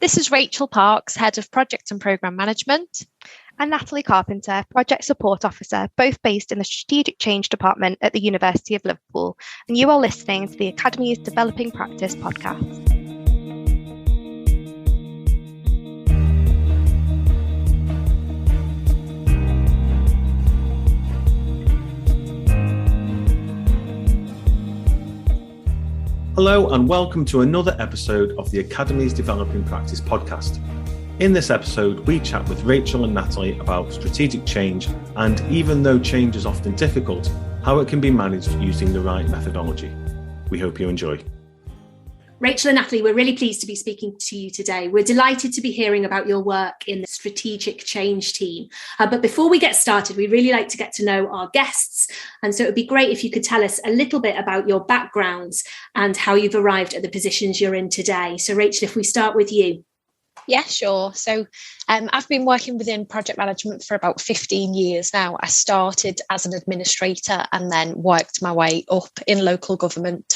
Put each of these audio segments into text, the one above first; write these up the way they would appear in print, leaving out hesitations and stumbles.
This is Rachel Parks, Head of Project and Programme Management. And Natalie Carpenter, Project Support Officer, both based in the Strategic Change Department at the University of Liverpool. And you are listening to the Academy's Developing Practice podcast. Hello and welcome to another episode of the Academy's Developing Practice podcast. In this episode, we chat with Rachel and Natalie about strategic change and, even though change is often difficult, how it can be managed using the right methodology. We hope you enjoy. Rachel and Natalie, we're really pleased to be speaking to you today. We're delighted to be hearing about your work in the strategic change team. But before we get started, we really like to get to know our guests. And so it would be great if you could tell us a little bit about your backgrounds and how you've arrived at the positions you're in today. So Rachel, if we start with you. Yeah, sure. So I've been working within project management for about 15 years now. I started as an administrator and then worked my way up in local government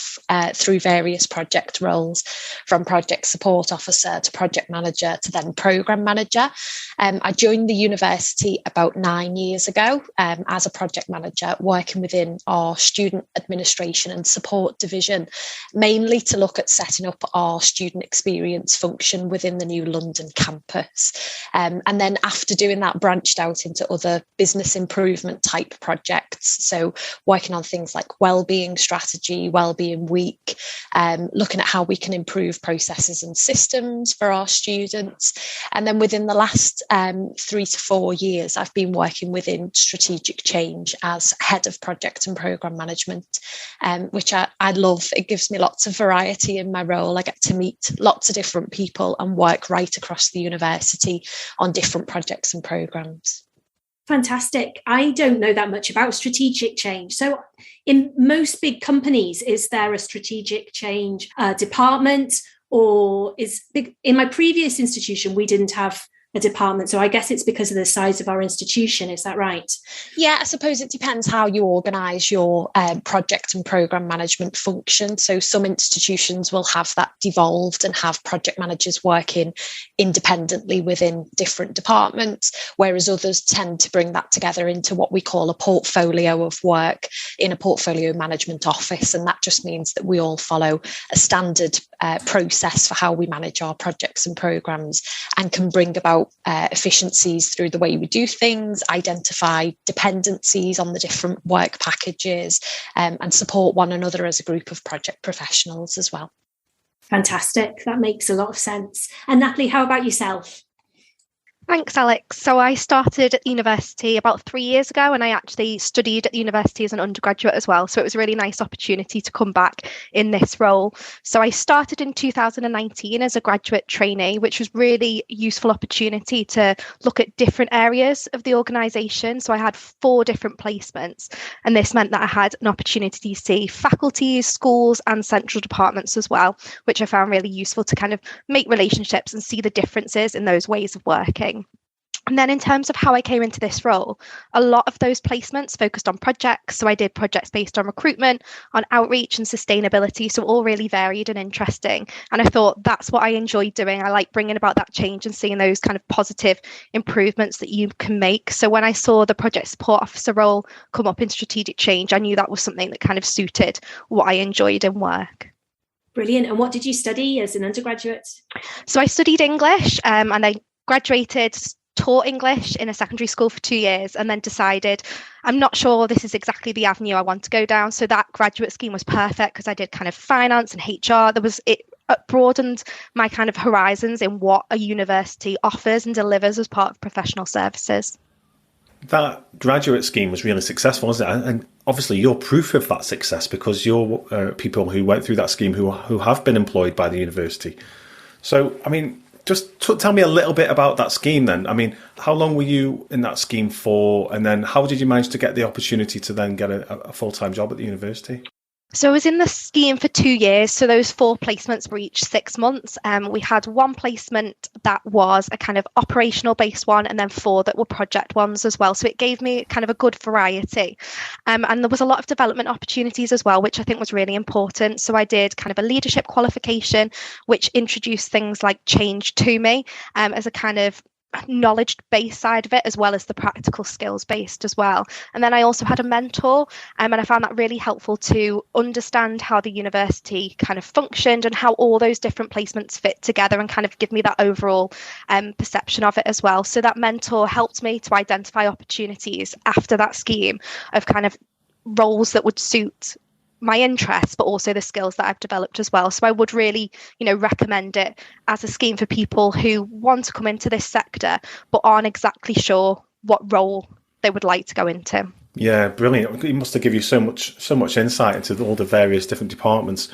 through various project roles, from project support officer to project manager to then programme manager. I joined the university about 9 years ago as a project manager, working within our student administration and support division, mainly to look at setting up our student experience function within the new London campus. And then after doing that, branched out into other business improvement type projects. So working on things like Wellbeing Strategy, Wellbeing Week, looking at how we can improve processes and systems for our students. And then within the last 3 to 4 years, I've been working within strategic change as head of project and programme management, which I love. It gives me lots of variety in my role. I get to meet lots of different people and work right across the university on different projects and programmes. Fantastic. I don't know that much about strategic change. So in most big companies, is there a strategic change department, or in my previous institution, we didn't have a department. So I guess it's because of the size of our institution. Is that right? Yeah, I suppose it depends how you organise your project and programme management function. So some institutions will have that devolved and have project managers working independently within different departments, whereas others tend to bring that together into what we call a portfolio of work in a portfolio management office. And that just means that we all follow a standard process for how we manage our projects and programmes and can bring about efficiencies through the way we do things, identify dependencies on the different work packages, and support one another as a group of project professionals as well. Fantastic. That makes a lot of sense. And Natalie, how about yourself? Thanks, Alex. So I started at the university about 3 years ago, and I actually studied at the university as an undergraduate as well. So it was a really nice opportunity to come back in this role. So I started in 2019 as a graduate trainee, which was really useful opportunity to look at different areas of the organisation. So I had 4 different placements, and this meant that I had an opportunity to see faculties, schools and central departments as well, which I found really useful to kind of make relationships and see the differences in those ways of working. And then in terms of how I came into this role, a lot of those placements focused on projects. So I did projects based on recruitment, on outreach and sustainability. So all really varied and interesting. And I thought that's what I enjoyed doing. I like bringing about that change and seeing those kind of positive improvements that you can make. So when I saw the project support officer role come up in strategic change, I knew that was something that kind of suited what I enjoyed in work. Brilliant. And what did you study as an undergraduate? So I studied English and I graduated, taught English in a secondary school for 2 years, and then decided I'm not sure this is exactly the avenue I want to go down. So that graduate scheme was perfect because I did kind of finance and HR. It broadened my kind of horizons in what a university offers and delivers as part of professional services. That graduate scheme was really successful, isn't it? And obviously you're proof of that success because you're people who went through that scheme who have been employed by the university. So, I mean, just tell me a little bit about that scheme then. I mean, how long were you in that scheme for? And then how did you manage to get the opportunity to then get a full-time job at the university? So I was in the scheme for 2 years. So those 4 placements were each 6 months. We had 1 placement that was a kind of operational based one, and then 4 that were project ones as well. So it gave me kind of a good variety. And there was a lot of development opportunities as well, which I think was really important. So I did kind of a leadership qualification, which introduced things like change to me as a kind of knowledge based side of it, as well as the practical skills based as well. And then I also had a mentor, and I found that really helpful to understand how the university kind of functioned and how all those different placements fit together, and kind of give me that overall perception of it as well. So that mentor helped me to identify opportunities after that scheme of kind of roles that would suit my interests, but also the skills that I've developed as well. So I would really, recommend it as a scheme for people who want to come into this sector, but aren't exactly sure what role they would like to go into. Yeah, brilliant. It must have given you so much insight into all the various different departments.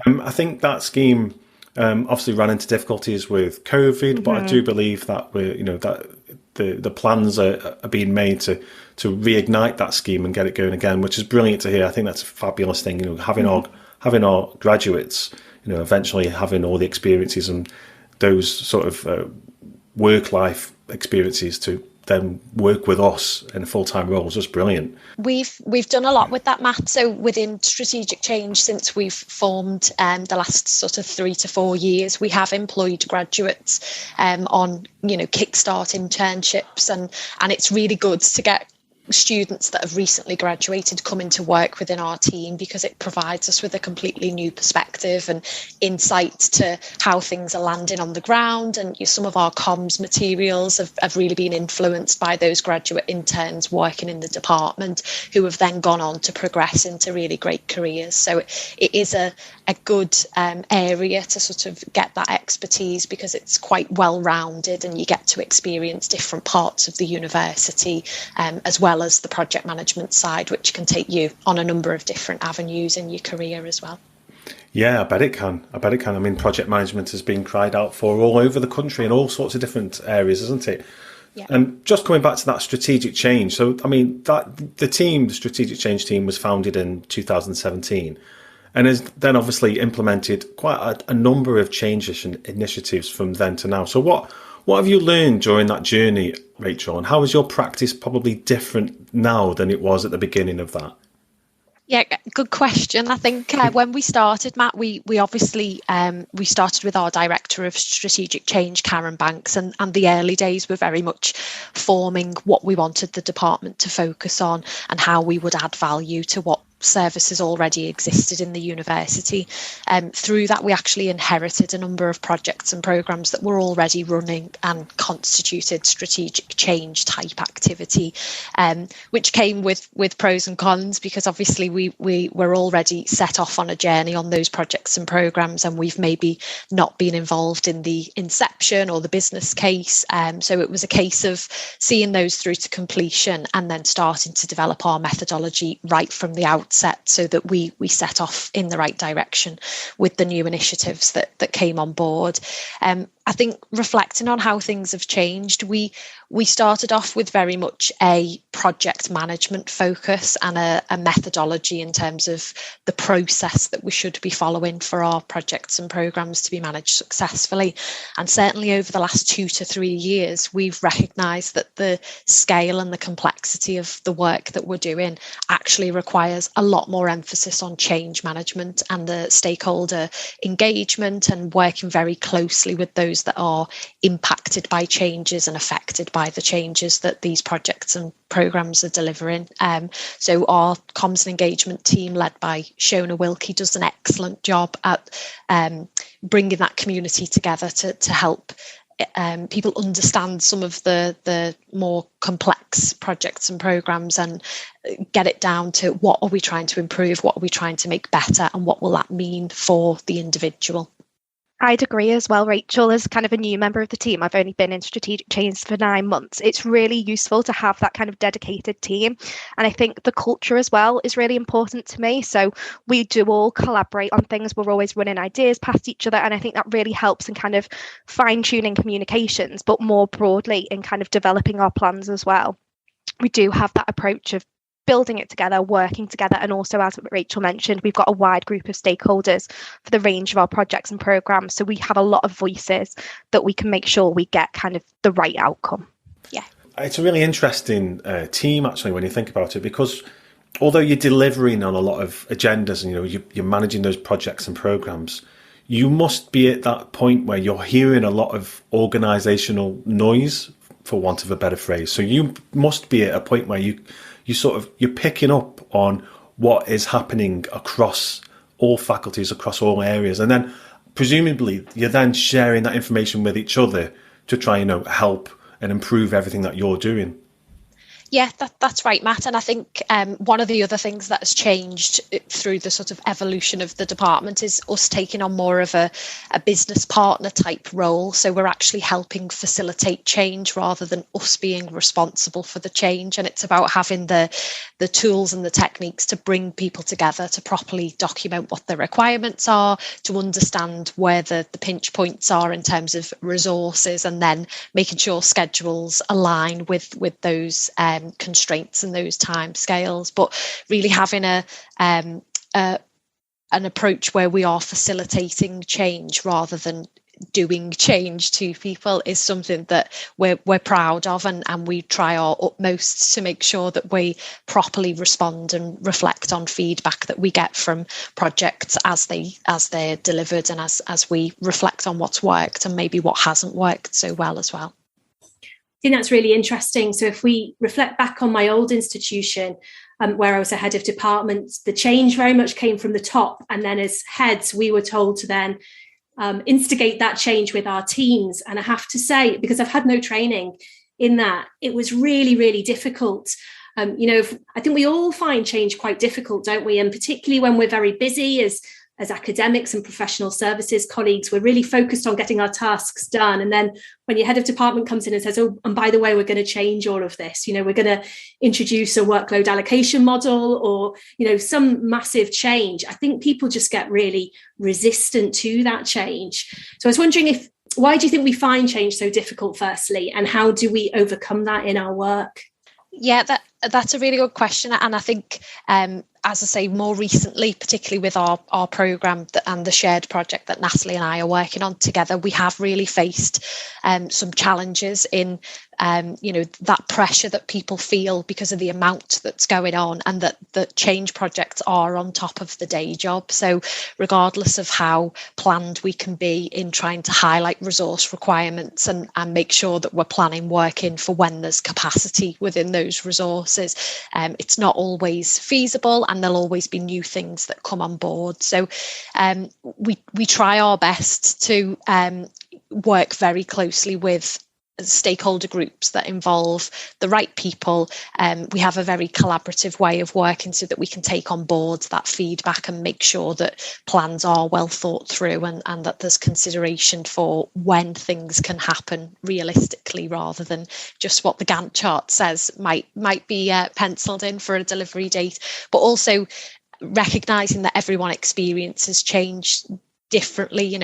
I think that scheme obviously ran into difficulties with COVID, but I do believe that that the plans are being made to reignite that scheme and get it going again, which is brilliant to hear. I think that's a fabulous thing. Having our graduates, eventually having all the experiences and those sort of work life experiences to then work with us in a full-time role is just brilliant. We've done a lot with that, Matt. So within strategic change, since we've formed the last sort of 3 to 4 years, we have employed graduates on kickstart internships, and it's really good to get students that have recently graduated come into work within our team, because it provides us with a completely new perspective and insight to how things are landing on the ground. And some of our comms materials have really been influenced by those graduate interns working in the department, who have then gone on to progress into really great careers. So it is a good area to sort of get that expertise, because it's quite well rounded and you get to experience different parts of the university, as well as the project management side, which can take you on a number of different avenues in your career as well. Yeah, I bet it can. I mean, project management has been cried out for all over the country in all sorts of different areas, isn't it? Yeah. And just coming back to that strategic change. So, I mean, the strategic change team was founded in 2017 and has then obviously implemented quite a number of change initiatives from then to now. So what have you learned during that journey, Rachel, and how is your practice probably different now than it was at the beginning of that? Yeah, good question. I think when we started, Matt, we obviously we started with our Director of Strategic Change, Karen Banks, and the early days were very much forming what we wanted the department to focus on and how we would add value to what services already existed in the university. Through that, we actually inherited a number of projects and programmes that were already running and constituted strategic change type activity, which came with pros and cons, because obviously we were already set off on a journey on those projects and programmes, and we've maybe not been involved in the inception or the business case. So it was a case of seeing those through to completion and then starting to develop our methodology right from the outset, so that we set off in the right direction with the new initiatives that came on board. I think reflecting on how things have changed, we started off with very much a project management focus and a methodology in terms of the process that we should be following for our projects and programmes to be managed successfully. And certainly over the last 2 to 3 years, we've recognised that the scale and the complexity of the work that we're doing actually requires a lot more emphasis on change management and the stakeholder engagement, and working very closely with those that are impacted by changes and affected by the changes that these projects and programmes are delivering. So our comms and engagement team, led by Shona Wilkie, does an excellent job at bringing that community together to help people understand some of the more complex projects and programmes and get it down to what are we trying to improve, what are we trying to make better, and what will that mean for the individual. I'd agree as well, Rachel. As kind of a new member of the team, I've only been in strategic change for 9 months. It's really useful to have that kind of dedicated team. And I think the culture as well is really important to me. So we do all collaborate on things. We're always running ideas past each other. And I think that really helps in kind of fine-tuning communications, but more broadly in kind of developing our plans as well. We do have that approach of building it together, working together. And also, as Rachel mentioned, we've got a wide group of stakeholders for the range of our projects and programmes. So we have a lot of voices that we can make sure we get kind of the right outcome. Yeah. It's a really interesting team, actually, when you think about it, because although you're delivering on a lot of agendas and, you're managing those projects and programmes, you must be at that point where you're hearing a lot of organisational noise, for want of a better phrase. So you must be at a point where you're picking up on what is happening across all faculties, across all areas, and then presumably you're then sharing that information with each other to try and help and improve everything that you're doing. Yeah, that's right, Matt. And I think one of the other things that has changed through the sort of evolution of the department is us taking on more of a business partner type role. So we're actually helping facilitate change rather than us being responsible for the change. And it's about having the tools and the techniques to bring people together to properly document what the requirements are, to understand where the pinch points are in terms of resources, and then making sure schedules align with those constraints and those time scales, but really having an approach where we are facilitating change rather than doing change to people is something that we're proud of, and we try our utmost to make sure that we properly respond and reflect on feedback that we get from projects as they're delivered, and as we reflect on what's worked and maybe what hasn't worked so well as well. I think that's really interesting. So if we reflect back on my old institution, where I was a head of department, the change very much came from the top. And then as heads, we were told to then instigate that change with our teams. And I have to say, because I've had no training in that, it was really, really difficult. I think we all find change quite difficult, don't we? And particularly when we're very busy as academics and professional services colleagues, we're really focused on getting our tasks done. And then when your head of department comes in and says, oh, and by the way, we're going to change all of this, we're going to introduce a workload allocation model or, some massive change, I think people just get really resistant to that change. So I was wondering why do you think we find change so difficult, firstly, and how do we overcome that in our work? Yeah, that's a really good question. And I think, as I say, more recently, particularly with our programme and the shared project that Natalie and I are working on together, we have really faced some challenges in, that pressure that people feel because of the amount that's going on, and that the change projects are on top of the day job. So regardless of how planned we can be in trying to highlight resource requirements and make sure that we're planning work in for when there's capacity within those resources, it's not always feasible, and there'll always be new things that come on board. So we try our best to work very closely with stakeholder groups that involve the right people. We have a very collaborative way of working so that we can take on board that feedback and make sure that plans are well thought through, and that there's consideration for when things can happen realistically, rather than just what the Gantt chart says might be penciled in for a delivery date. But also recognising that everyone experiences change differently.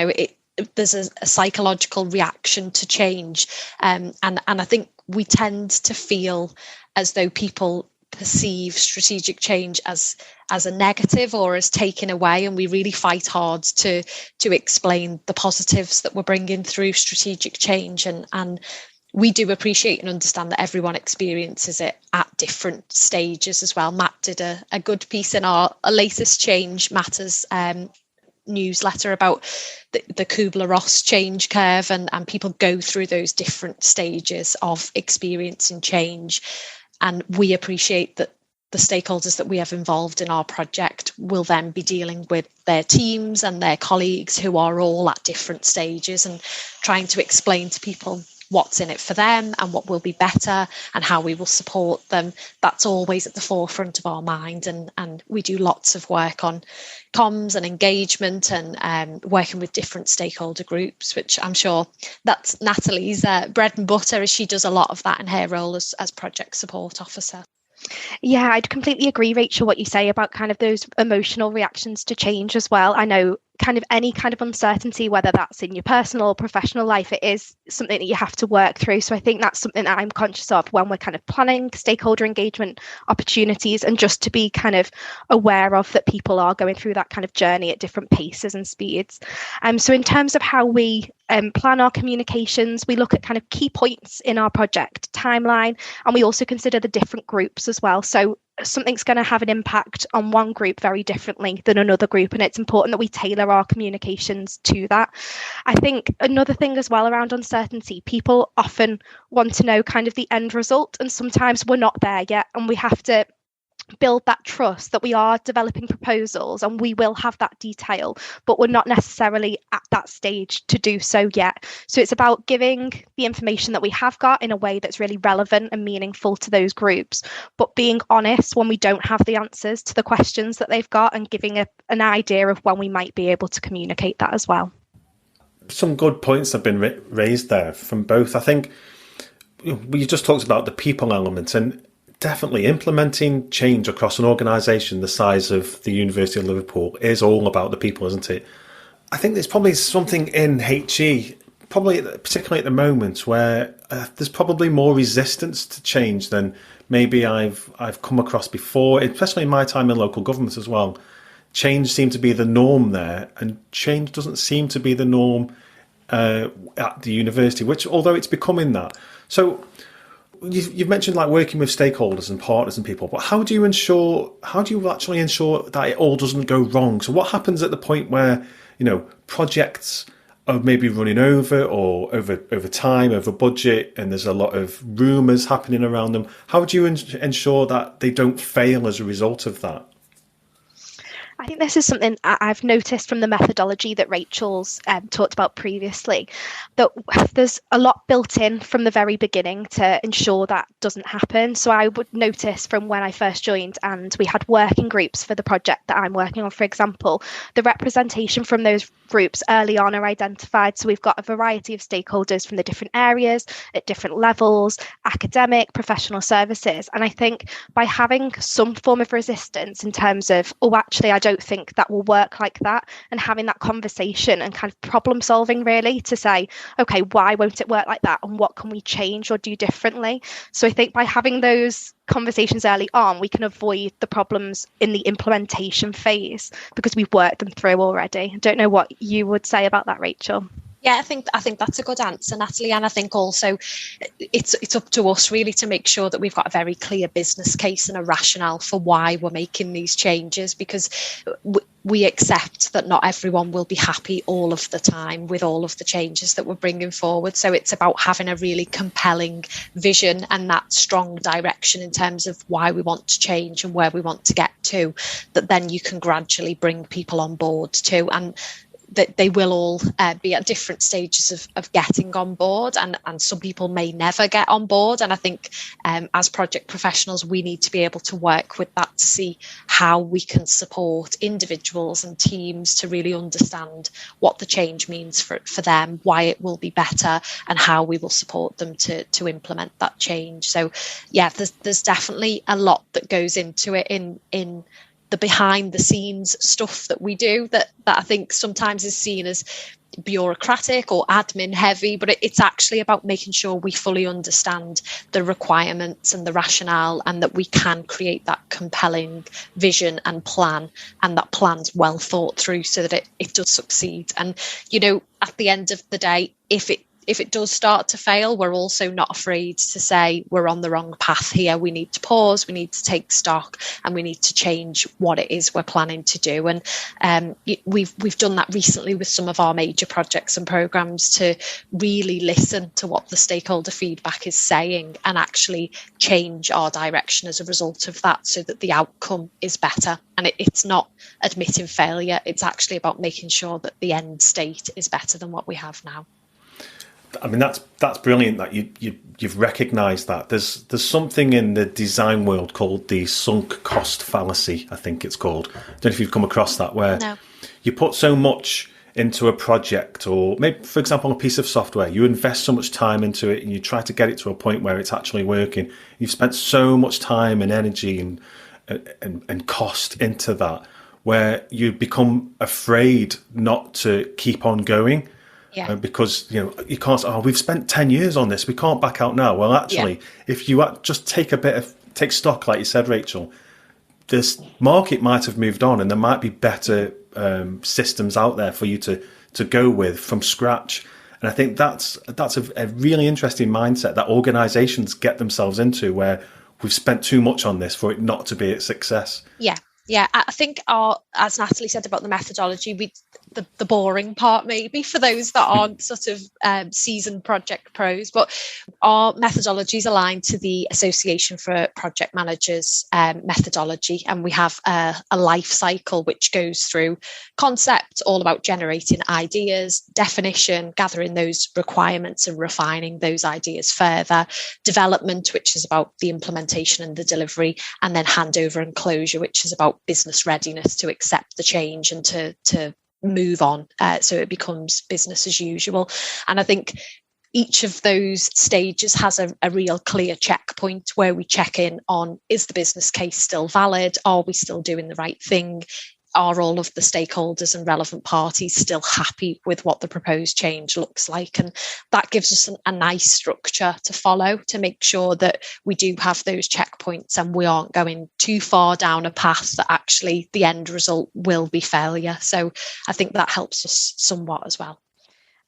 There's a psychological reaction to change, and I think we tend to feel as though people perceive strategic change as a negative or as taken away, and we really fight hard to explain the positives that we're bringing through strategic change, and we do appreciate and understand that everyone experiences it at different stages as well. Matt did a good piece in our latest Change Matters newsletter about the Kubler-Ross change curve, and people go through those different stages of experiencing change, and we appreciate that the stakeholders that we have involved in our project will then be dealing with their teams and their colleagues who are all at different stages, and trying to explain to people what's in it for them and what will be better and how we will support them. That's always at the forefront of our mind, and we do lots of work on comms and engagement and working with different stakeholder groups, which I'm sure that's Natalie's bread and butter, as she does a lot of that in her role as project support officer. Yeah, I'd completely agree, Rachel, what you say about kind of those emotional reactions to change as well. I know kind of any kind of uncertainty, whether that's in your personal or professional life, it is something that you have to work through. So I think that's something that I'm conscious of when we're kind of planning stakeholder engagement opportunities, and just to be kind of aware of that people are going through that kind of journey at different paces and speeds. So in terms of how we plan our communications, we look at kind of key points in our project timeline, and we also consider the different groups as well. So something's going to have an impact on one group very differently than another group, and it's important that we tailor our communications to that. I think another thing as well around uncertainty, people often want to know kind of the end result, and sometimes we're not there yet, and we have to build that trust that we are developing proposals and we will have that detail, but we're not necessarily at that stage to do so yet. So it's about giving the information that we have got in a way that's really relevant and meaningful to those groups, but being honest when we don't have the answers to the questions that they've got, and giving an idea of when we might be able to communicate that as well. Some good points have been raised there from both. I think we just talked about the people element, and definitely implementing change across an organisation the size of the University of Liverpool is all about the people, isn't it? I think there's probably something in HE, probably particularly at the moment, where there's probably more resistance to change than maybe I've come across before, especially in my time in local government as well. Change seemed to be the norm there, and change doesn't seem to be the norm at the university, which, although it's becoming that. So you've mentioned like working with stakeholders and partners and people, but how do you actually ensure that it all doesn't go wrong? So what happens at the point where, projects are maybe running over or over time, over budget, and there's a lot of rumours happening around them? How do you ensure that they don't fail as a result of that? I think this is something I've noticed from the methodology that Rachel's talked about previously, that there's a lot built in from the very beginning to ensure that doesn't happen. So I would notice from when I first joined and we had working groups for the project that I'm working on, for example, the representation from those groups early on are identified. So we've got a variety of stakeholders from the different areas at different levels, academic, professional services. And I think by having some form of resistance in terms of, actually, I don't think that will work like that, and having that conversation and kind of problem solving really to say, okay, why won't it work like that, and what can we change or do differently? So I think by having those conversations early on, we can avoid the problems in the implementation phase because we've worked them through already. I don't know what you would say about that, Rachel. Yeah, I think that's a good answer, Natalie. And I think also it's up to us really to make sure that we've got a very clear business case and a rationale for why we're making these changes, because we accept that not everyone will be happy all of the time with all of the changes that we're bringing forward. So it's about having a really compelling vision and that strong direction in terms of why we want to change and where we want to get to, that then you can gradually bring people on board to. And that they will all be at different stages of getting on board, and some people may never get on board. And I think as project professionals, we need to be able to work with that to see how we can support individuals and teams to really understand what the change means for them, why it will be better, and how we will support them to implement that change. So yeah, there's definitely a lot that goes into it in the behind the scenes stuff that we do that I think sometimes is seen as bureaucratic or admin heavy, but it's actually about making sure we fully understand the requirements and the rationale, and that we can create that compelling vision and plan, and that plan's well thought through so that it does succeed. And at the end of the day, if it does start to fail, we're also not afraid to say we're on the wrong path here. We need to pause, we need to take stock, and we need to change what it is we're planning to do. And we've done that recently with some of our major projects and programmes, to really listen to what the stakeholder feedback is saying and actually change our direction as a result of that, so that the outcome is better. And it's not admitting failure, it's actually about making sure that the end state is better than what we have now. I mean, that's brilliant that you've recognised that. There's something in the design world called the sunk cost fallacy, I think it's called. I don't know if you've come across that, where you put so much into a project, or maybe, for example, a piece of software, you invest so much time into it and you try to get it to a point where it's actually working. You've spent so much time and energy and cost into that. where you become afraid not to keep on going. Yeah. Because, you can't say, we've spent 10 years on this, we can't back out now. Well, actually, if you just take stock, like you said, Rachel, this market might have moved on and there might be better systems out there for you to go with from scratch. And I think that's a really interesting mindset that organizations get themselves into, where we've spent too much on this for it not to be a success. Yeah, I think as Natalie said about the methodology, the boring part maybe for those that aren't sort of seasoned project pros, but our methodology is aligned to the Association for Project Managers methodology, and we have a life cycle which goes through concept, all about generating ideas, definition, gathering those requirements and refining those ideas further, development, which is about the implementation and the delivery, and then handover and closure, which is about business readiness to accept the change and to move on, so it becomes business as usual. And I think each of those stages has a real clear checkpoint where we check in on, is the business case still valid? Are we still doing the right thing? Are all of the stakeholders and relevant parties still happy with what the proposed change looks like? And that gives us a nice structure to follow to make sure that we do have those checkpoints and we aren't going too far down a path that actually the end result will be failure. So I think that helps us somewhat as well.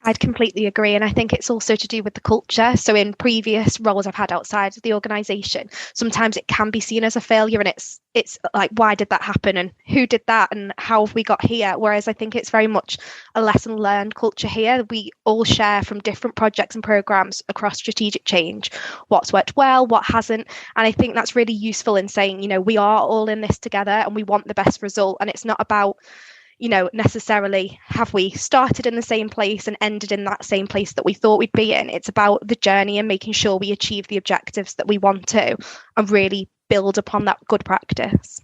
I'd completely agree. And I think it's also to do with the culture. So in previous roles I've had outside of the organisation, sometimes it can be seen as a failure, and it's like, why did that happen and who did that and how have we got here? Whereas I think it's very much a lesson learned culture here. We all share from different projects and programmes across strategic change, what's worked well, what hasn't. And I think that's really useful in saying, we are all in this together and we want the best result. And it's not about necessarily have we started in the same place and ended in that same place that we thought we'd be in. It's about the journey and making sure we achieve the objectives that we want to and really build upon that good practice.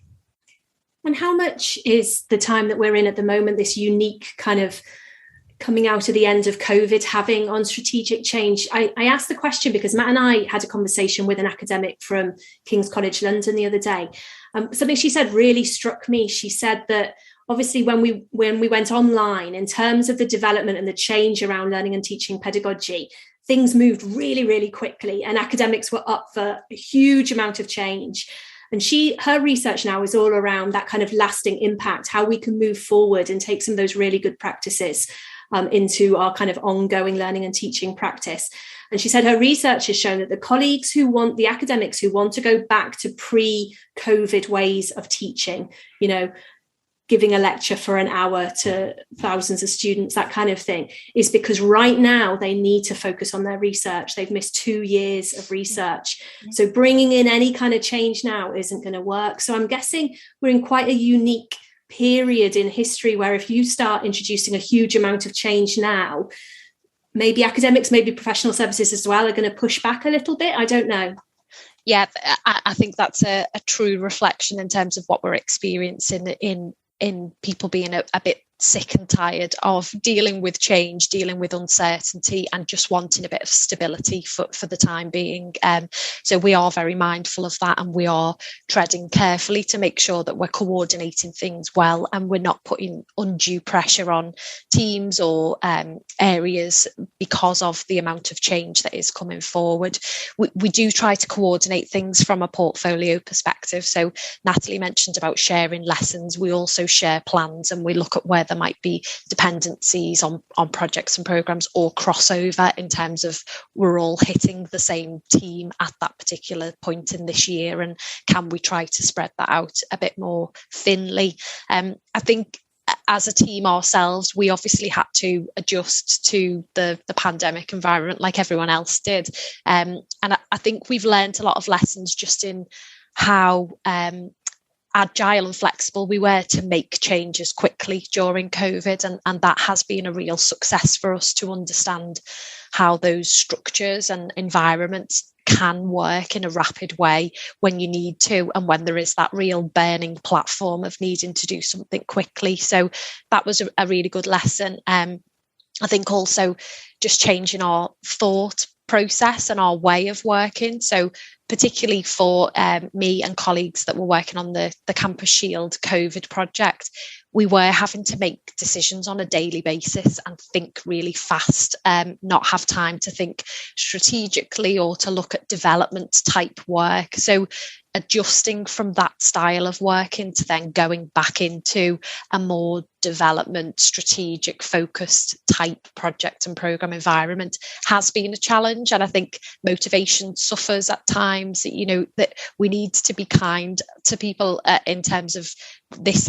And how much is the time that we're in at the moment, this unique kind of coming out of the end of COVID, having on strategic change? I asked the question because Matt and I had a conversation with an academic from King's College London the other day. Something she said really struck me. She said that obviously when we went online, in terms of the development and the change around learning and teaching pedagogy, things moved really, really quickly and academics were up for a huge amount of change. And her research now is all around that kind of lasting impact, how we can move forward and take some of those really good practices into our kind of ongoing learning and teaching practice. And she said her research has shown that the academics who want to go back to pre-COVID ways of teaching, giving a lecture for an hour to thousands of students, that kind of thing, is because right now they need to focus on their research. They've missed 2 years of research. So bringing in any kind of change now isn't going to work. So I'm guessing we're in quite a unique period in history where if you start introducing a huge amount of change now, maybe academics, maybe professional services as well are going to push back a little bit. I don't know. Yeah, I think that's a true reflection in terms of what we're experiencing in people being a bit sick and tired of dealing with change, dealing with uncertainty, and just wanting a bit of stability for the time being. So we are very mindful of that, and we are treading carefully to make sure that we're coordinating things well and we're not putting undue pressure on teams or areas because of the amount of change that is coming forward. We do try to coordinate things from a portfolio perspective. So Natalie mentioned about sharing lessons. We also share plans, and we look at where there might be dependencies on projects and programs or crossover in terms of we're all hitting the same team at that particular point in this year, and can we try to spread that out a bit more thinly. I think as a team ourselves, we obviously had to adjust to the pandemic environment like everyone else did, and I think we've learned a lot of lessons just in how agile and flexible we were to make changes quickly during COVID, and that has been a real success for us to understand how those structures and environments can work in a rapid way when you need to, and when there is that real burning platform of needing to do something quickly. So that was a really good lesson. I think also just changing our thought process and our way of working. So particularly for me and colleagues that were working on the Campus Shield COVID project, we were having to make decisions on a daily basis and think really fast, not have time to think strategically or to look at development type work. So adjusting from that style of working to then going back into a more development, strategic, focused type project and program environment has been a challenge. And I think motivation suffers at times. You know, that we need to be kind to people in terms of this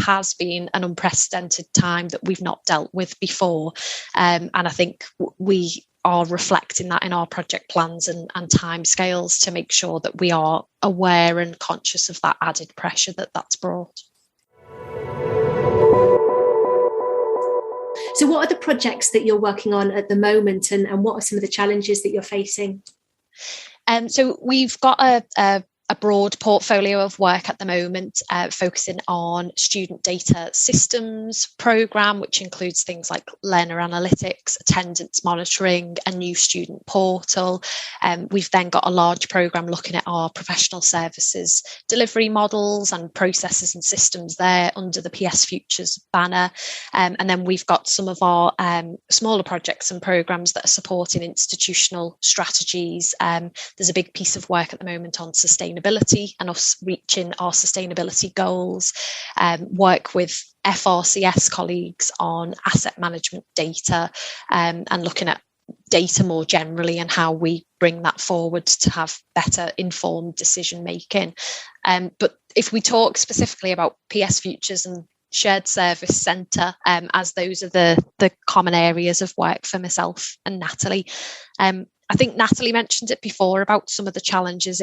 has been an unprecedented time that we've not dealt with before. And I think we are reflecting that in our project plans and timescales to make sure that we are aware and conscious of that added pressure that's brought. So what are the projects that you're working on at the moment, and what are some of the challenges that you're facing? So we've got a broad portfolio of work at the moment, focusing on student data systems program, which includes things like learner analytics, attendance monitoring, a new student portal. We've then got a large program looking at our professional services delivery models and processes and systems there under the PS Futures banner. And then we've got some of our smaller projects and programs that are supporting institutional strategies. There's a big piece of work at the moment on sustainability and us reaching our sustainability goals, work with FRCS colleagues on asset management data, and looking at data more generally and how we bring that forward to have better informed decision making. But if we talk specifically about PS Futures and shared service centre, as those are the common areas of work for myself and Natalie, I think Natalie mentioned it before about some of the challenges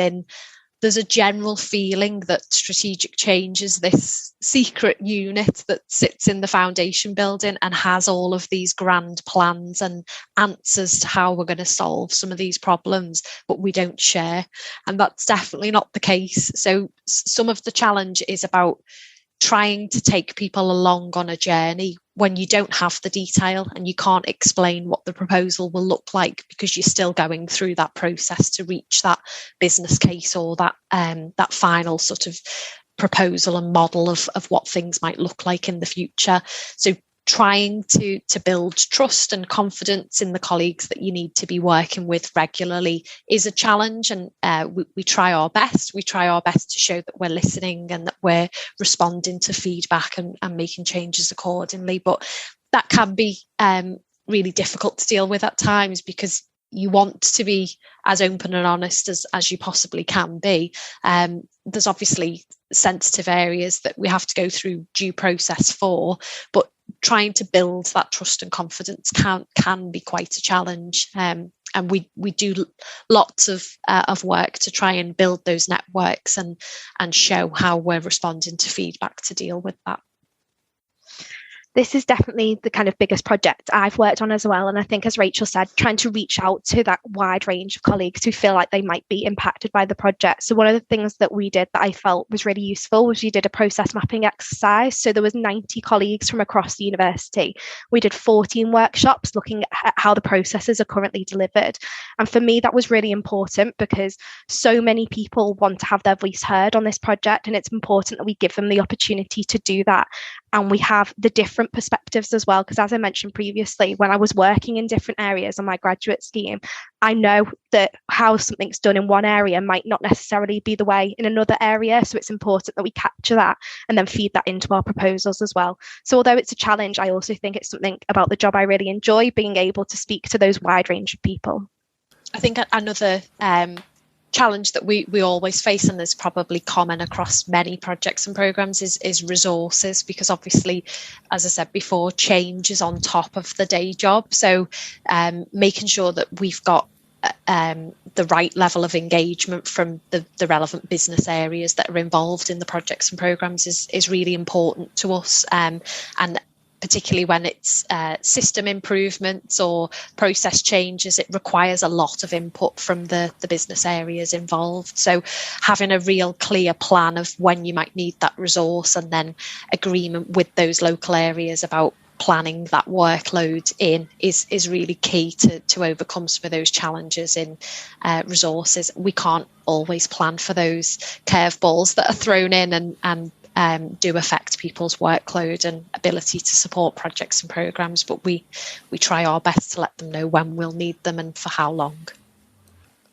there's a general feeling that strategic change is this secret unit that sits in the foundation building and has all of these grand plans and answers to how we're going to solve some of these problems, but we don't share. And that's definitely not the case. So some of the challenge is about trying to take people along on a journey when you don't have the detail and you can't explain what the proposal will look like because you're still going through that process to reach that business case or that final sort of proposal and model of what things might look like in the future. So trying to build trust and confidence in the colleagues that you need to be working with regularly is a challenge, and we try our best. We try our best to show that we're listening and that we're responding to feedback and making changes accordingly. But that can be really difficult to deal with at times because you want to be as open and honest as you possibly can be. There's obviously sensitive areas that we have to go through due process for, but trying to build that trust and confidence can be quite a challenge. And we do lots of work to try and build those networks and show how we're responding to feedback to deal with that. This is definitely the kind of biggest project I've worked on as well. And I think, as Rachel said, trying to reach out to that wide range of colleagues who feel like they might be impacted by the project. So one of the things that we did that I felt was really useful was we did a process mapping exercise. So there was 90 colleagues from across the university. We did 14 workshops looking at how the processes are currently delivered. And for me, that was really important because so many people want to have their voice heard on this project. And it's important that we give them the opportunity to do that. And we have the different perspectives as well, because as I mentioned previously, when I was working in different areas on my graduate scheme, I know that how something's done in one area might not necessarily be the way in another area. So it's important that we capture that and then feed that into our proposals as well. So although it's a challenge, I also think it's something about the job I really enjoy, being able to speak to those wide range of people. I think another challenge that we always face, and is probably common across many projects and programs, is resources, because obviously, as I said before, change is on top of the day job. So making sure that we've got the right level of engagement from the relevant business areas that are involved in the projects and programs is really important to us, and particularly when it's system improvements or process changes, it requires a lot of input from the business areas involved. So having a real clear plan of when you might need that resource, and then agreement with those local areas about planning that workload in is really key to overcome some of those challenges in resources. We can't always plan for those curveballs that are thrown in and do affect people's workload and ability to support projects and programs, but we try our best to let them know when we'll need them and for how long.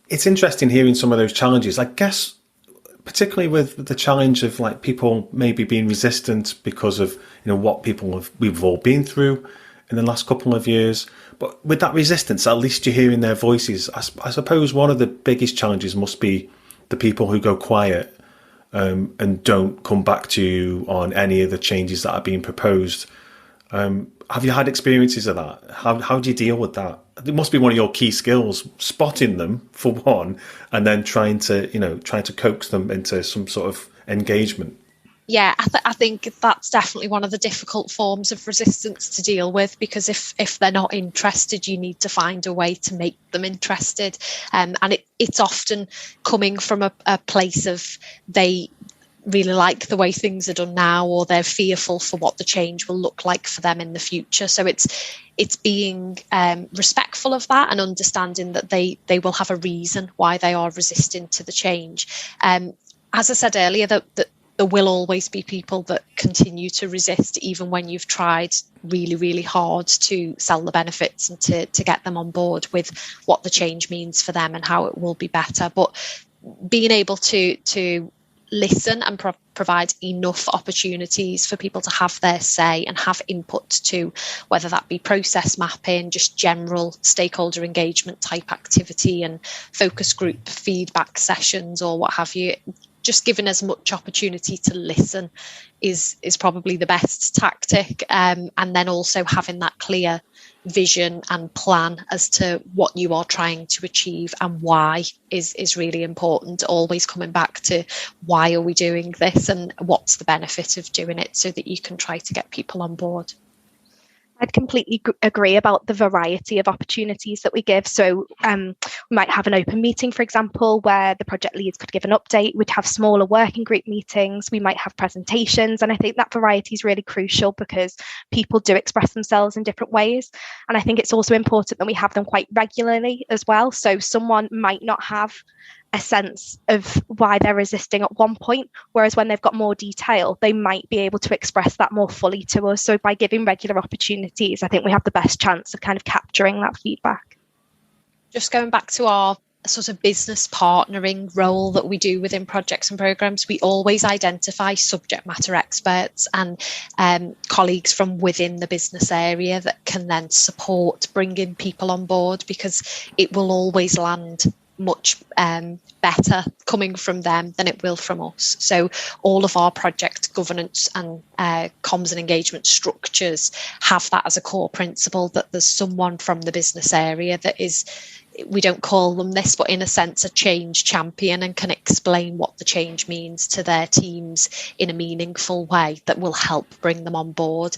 It's interesting hearing some of those challenges. I guess particularly with the challenge of like people maybe being resistant because of what we've all been through in the last couple of years. But with that resistance, at least you're hearing their voices. I suppose one of the biggest challenges must be the people who go quiet and don't come back to you on any of the changes that are being proposed. Have you had experiences of that? How do you deal with that? It must be one of your key skills, spotting them for one, and then trying to coax them into some sort of engagement. Yeah, I think that's definitely one of the difficult forms of resistance to deal with, because if they're not interested, you need to find a way to make them interested. And it's often coming from a place of they really like the way things are done now, or they're fearful for what the change will look like for them in the future. So it's being respectful of that and understanding that they will have a reason why they are resisting to the change. As I said earlier, that there will always be people that continue to resist, even when you've tried really, really hard to sell the benefits and to get them on board with what the change means for them and how it will be better. But being able to listen and provide enough opportunities for people to have their say and have input to, whether that be process mapping, just general stakeholder engagement type activity and focus group feedback sessions or what have you. Just giving as much opportunity to listen is probably the best tactic. And then also having that clear vision and plan as to what you are trying to achieve and why is really important. Always coming back to why are we doing this and what's the benefit of doing it, so that you can try to get people on board. I'd completely agree about the variety of opportunities that we give. So we might have an open meeting, for example, where the project leads could give an update. We'd have smaller working group meetings. We might have presentations. And I think that variety is really crucial because people do express themselves in different ways. And I think it's also important that we have them quite regularly as well. So someone might not have a sense of why they're resisting at one point, whereas when they've got more detail, they might be able to express that more fully to us. So by giving regular opportunities, I think we have the best chance of kind of capturing that feedback. Just going back to our sort of business partnering role that we do within projects and programs, we always identify subject matter experts and colleagues from within the business area that can then support bringing people on board, because it will always land much better coming from them than it will from us. So all of our project governance and comms and engagement structures have that as a core principle, that there's someone from the business area that is, we don't call them this, but in a sense a change champion, and can explain what the change means to their teams in a meaningful way that will help bring them on board.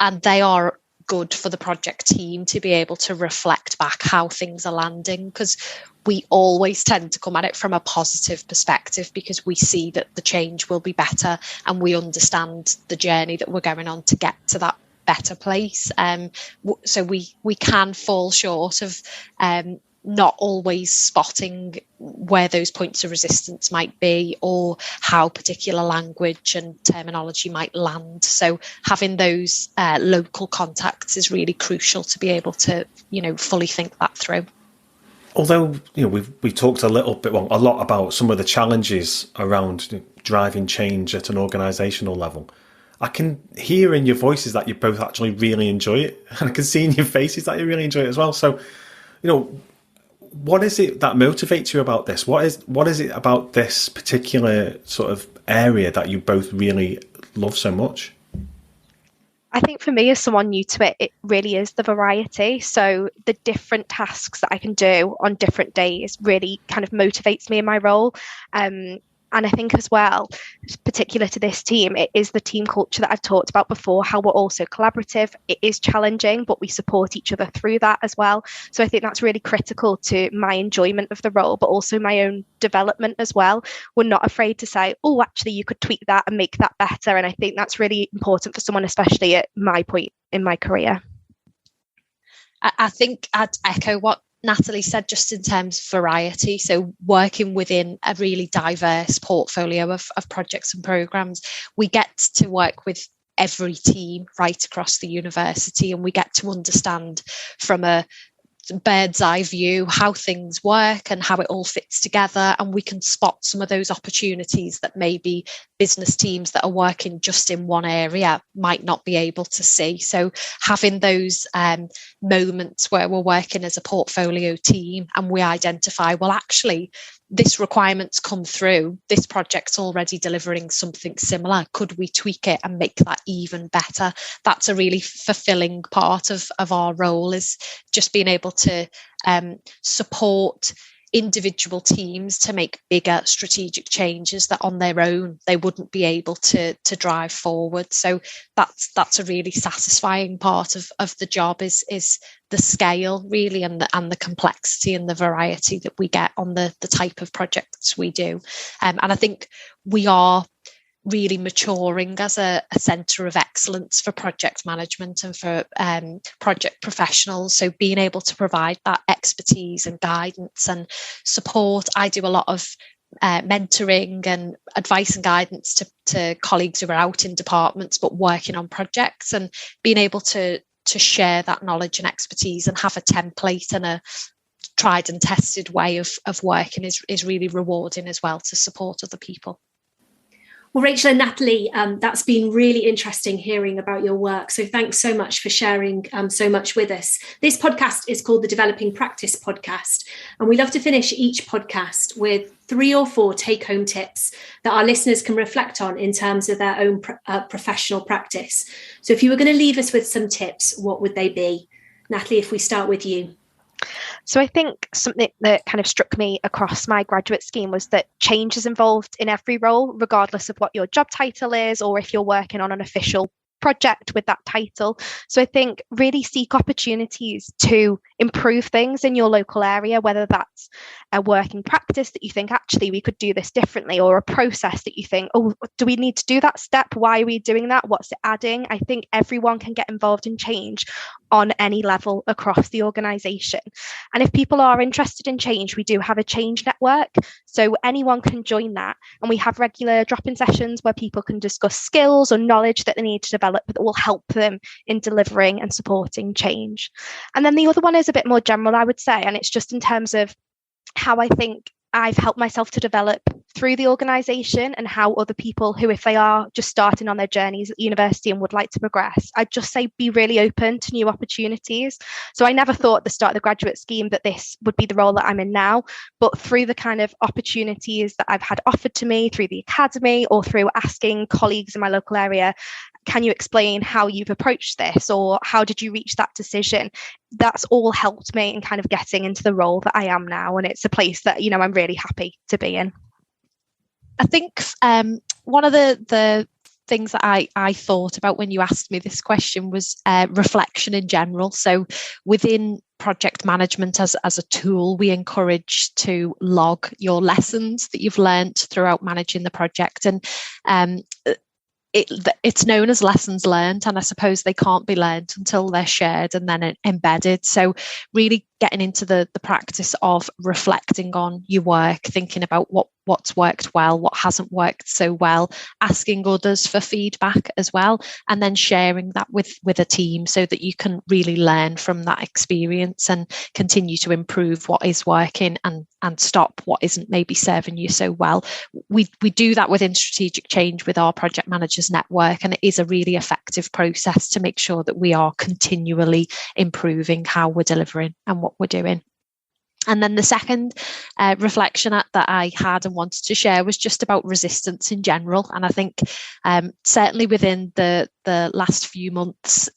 And they are good for the project team to be able to reflect back how things are landing, because we always tend to come at it from a positive perspective, because we see that the change will be better and we understand the journey that we're going on to get to that better place. So we can fall short of not always spotting where those points of resistance might be, or how particular language and terminology might land. So having those local contacts is really crucial to be able to, fully think that through. Although, we talked a lot about some of the challenges around driving change at an organisational level. I can hear in your voices that you both actually really enjoy it, and I can see in your faces that you really enjoy it as well. So, what is it that motivates you about this? What is it about this particular sort of area that you both really love so much? I think for me, as someone new to it, it really is the variety. So the different tasks that I can do on different days really kind of motivates me in my role. And I think as well, particular to this team, it is the team culture that I've talked about before, how we're also collaborative. It is challenging, but we support each other through that as well. So I think that's really critical to my enjoyment of the role, but also my own development as well. We're not afraid to say, oh, actually, you could tweak that and make that better. And I think that's really important for someone, especially at my point in my career. I think I'd echo what Natalie said, just in terms of variety. So working within a really diverse portfolio of projects and programs, we get to work with every team right across the university, and we get to understand from a bird's eye view how things work and how it all fits together, and we can spot some of those opportunities that maybe business teams that are working just in one area might not be able to see. So having those moments where we're working as a portfolio team and we identify, well, actually this requirement's come through, this project's already delivering something similar, could we tweak it and make that even better? That's a really fulfilling part of our role, is just being able to support individual teams to make bigger strategic changes that on their own they wouldn't be able to drive forward. So that's a really satisfying part of the job, is the scale really, and the complexity and the variety that we get on the type of projects we do. And I think we are really maturing as a centre of excellence for project management and for project professionals. So being able to provide that expertise and guidance and support. I do a lot of mentoring and advice and guidance to colleagues who are out in departments but working on projects, and being able to share that knowledge and expertise and have a template and a tried and tested way of working is really rewarding as well, to support other people. Well, Rachel and Natalie, that's been really interesting hearing about your work. So thanks so much for sharing so much with us. This podcast is called the Developing Practice Podcast, and we love to finish each podcast with 3 or 4 take-home tips that our listeners can reflect on in terms of their own professional practice. So if you were going to leave us with some tips, what would they be? Natalie, if we start with you. So I think something that kind of struck me across my graduate scheme was that change is involved in every role, regardless of what your job title is, or if you're working on an official project with that title. So I think really seek opportunities to improve things in your local area, whether that's a working practice that you think, actually, we could do this differently, or a process that you think, oh, do we need to do that step? Why are we doing that? What's it adding? I think everyone can get involved in change on any level across the organisation. And if people are interested in change, we do have a change network. So anyone can join that. And we have regular drop-in sessions where people can discuss skills or knowledge that they need to develop that will help them in delivering and supporting change. And then the other one is a bit more general, I would say, and it's just in terms of how I think I've helped myself to develop through the organisation, and how other people who, if they are just starting on their journeys at university and would like to progress, I'd just say be really open to new opportunities. So I never thought at the start of the graduate scheme that this would be the role that I'm in now, but through the kind of opportunities that I've had offered to me through the academy, or through asking colleagues in my local area, can you explain how you've approached this, or how did you reach that decision? That's all helped me in kind of getting into the role that I am now. And it's a place that, you know, I'm really happy to be in. I think one of the things that I thought about when you asked me this question was reflection in general. So within project management as a tool, we encourage to log your lessons that you've learned throughout managing the project. And it's known as lessons learned, and I suppose they can't be learned until they're shared and then embedded. So really getting into the practice of reflecting on your work, thinking about what's worked well, what hasn't worked so well, asking others for feedback as well, and then sharing that with a team so that you can really learn from that experience and continue to improve what is working and stop what isn't maybe serving you so well. We do that within strategic change with our project managers network, and it is a really effective process to make sure that we are continually improving how we're delivering and what we're doing. And then the second reflection that I had and wanted to share was just about resistance in general. And I think certainly within the last few months,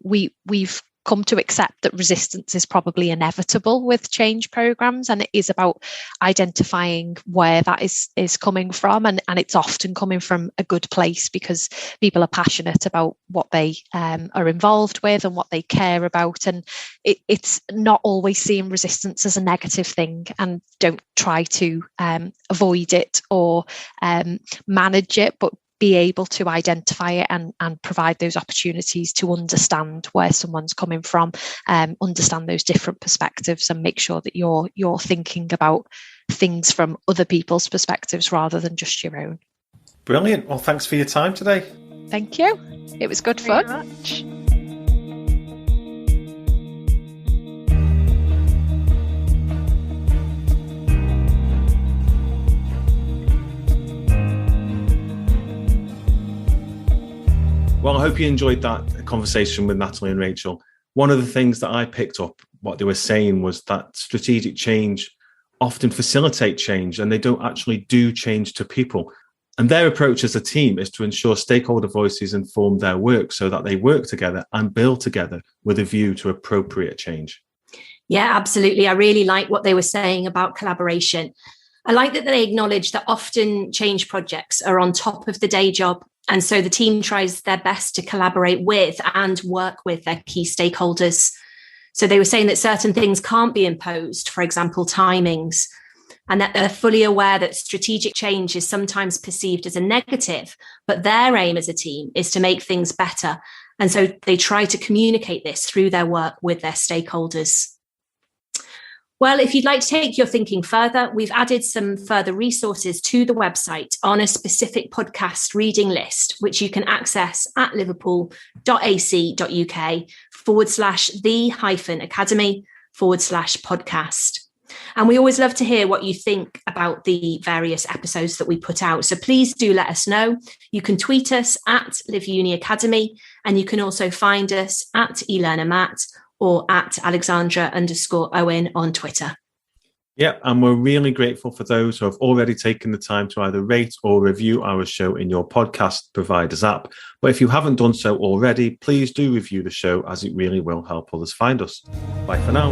we've come to accept that resistance is probably inevitable with change programs, and it is about identifying where that is coming from, and it's often coming from a good place because people are passionate about what they are involved with and what they care about, and it's not always seeing resistance as a negative thing, and don't try to avoid it or manage it, but be able to identify it and provide those opportunities to understand where someone's coming from, understand those different perspectives, and make sure that you're thinking about things from other people's perspectives rather than just your own. Brilliant. Well, thanks for your time today. Thank you. It was good fun. Much. Well, I hope you enjoyed that conversation with Natalie and Rachel. One of the things that I picked up, what they were saying, was that strategic change often facilitate change, and they don't actually do change to people. And their approach as a team is to ensure stakeholder voices inform their work so that they work together and build together with a view to appropriate change. Yeah, absolutely. I really like what they were saying about collaboration. I like that they acknowledge that often change projects are on top of the day job. And so the team tries their best to collaborate with and work with their key stakeholders. So they were saying that certain things can't be imposed, for example, timings, and that they're fully aware that strategic change is sometimes perceived as a negative, but their aim as a team is to make things better. And so they try to communicate this through their work with their stakeholders. Well, if you'd like to take your thinking further, we've added some further resources to the website on a specific podcast reading list, which you can access at liverpool.ac.uk/the-academy/podcast. And we always love to hear what you think about the various episodes that we put out. So please do let us know. You can tweet us at LiveUniAcademy, and you can also find us at eLearnerMatt or at Alexandra_Owen on Twitter. Yeah, and we're really grateful for those who have already taken the time to either rate or review our show in your podcast provider's app. But if you haven't done so already, please do review the show, as it really will help others find us. Bye for now.